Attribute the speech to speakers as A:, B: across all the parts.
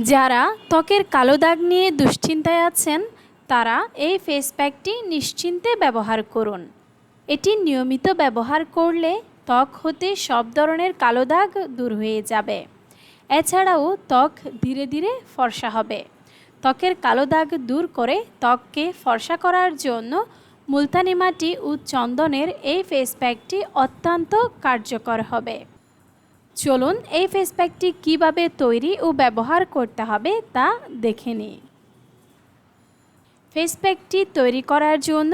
A: যারা ত্বকের কালো দাগ নিয়ে দুশ্চিন্তায় আছেন তারা এই ফেস প্যাকটি নিশ্চিন্তে ব্যবহার করুন। এটি নিয়মিত ব্যবহার করলে ত্বক হতে সব ধরনের কালো দাগ দূর হয়ে যাবে। এছাড়াও ত্বক ধীরে ধীরে ফর্সা হবে। ত্বকের কালো দাগ দূর করে ত্বককে ফর্সা করার জন্য মুলতানি মাটি ও চন্দনের এই ফেস প্যাকটি অত্যন্ত কার্যকর হবে। চলুন এই ফেস প্যাকটি কীভাবে তৈরি ও ব্যবহার করতে হবে তা দেখে নিই। ফেস প্যাকটি তৈরি করার জন্য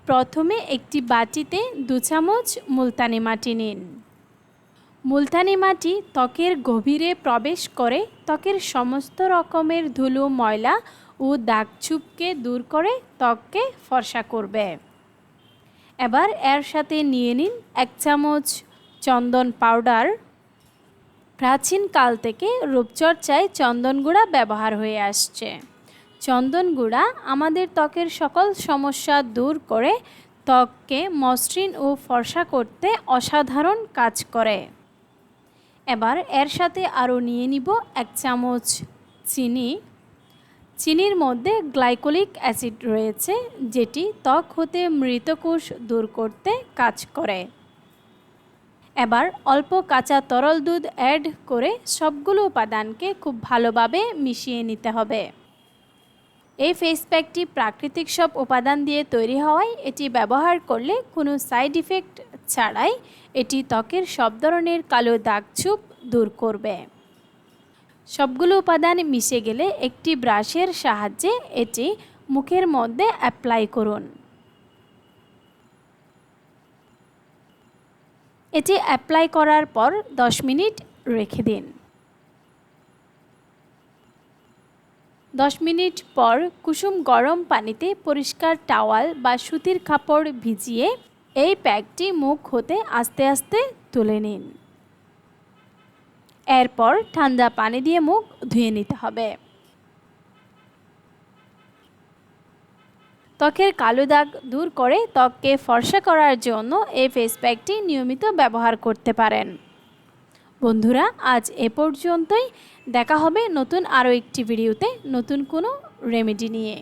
A: প্রথমে একটি বাটিতে 2 চামচ মুলতানি মাটি নিন। মুলতানি মাটি ত্বকের গভীরে প্রবেশ করে ত্বকের সমস্ত রকমের ধুলো, ময়লা ও দাগছোপকে দূর করে ত্বককে ফর্সা করবে। এবার এর সাথে নিয়ে নিন 1 চামচ চন্দন পাউডার। প্রাচীনকাল থেকে রূপচর্চায় চন্দন গুঁড়া ব্যবহার হয়ে আসছে। চন্দন গুঁড়া আমাদের ত্বকের সকল সমস্যা দূর করে ত্বককে মসৃণ ও ফর্সা করতে অসাধারণ কাজ করে। এবার এর সাথে আরও নিয়ে নিব 1 চামচ চিনি। চিনির মধ্যে গ্লাইকোলিক অ্যাসিড রয়েছে, যেটি ত্বক হতে মৃতকোষ দূর করতে কাজ করে। এবার অল্প কাঁচা তরল দুধ অ্যাড করে সবগুলো উপাদানকে খুব ভালোভাবে মিশিয়ে নিতে হবে। এই ফেস প্যাকটি প্রাকৃতিক সব উপাদান দিয়ে তৈরি হওয়ায় এটি ব্যবহার করলে কোনো সাইড ইফেক্ট ছাড়াই এটি ত্বকের সব ধরনের কালো দাগছোপ দূর করবে। সবগুলো উপাদান মিশে গেলে একটি ব্রাশের সাহায্যে এটি মুখের মধ্যে অ্যাপ্লাই করুন। এটি অ্যাপ্লাই করার পর 10 মিনিট রেখে দিন। 10 মিনিট পর কুসুম গরম পানিতে পরিষ্কার টাওয়াল বা সুতির কাপড় ভিজিয়ে এই প্যাকটি মুখ হতে আস্তে আস্তে তুলে নিন। এরপর ঠান্ডা পানি দিয়ে মুখ ধুয়ে নিতে হবে। ত্বকের কালো দাগ দূর করে ত্বককে ফর্সা করার জন্য এই ফেস প্যাকটি নিয়মিত ব্যবহার করতে পারেন। বন্ধুরা, আজ এ পর্যন্তই। দেখা হবে নতুন আরও একটি ভিডিওতে নতুন কোনো রেমেডি নিয়ে।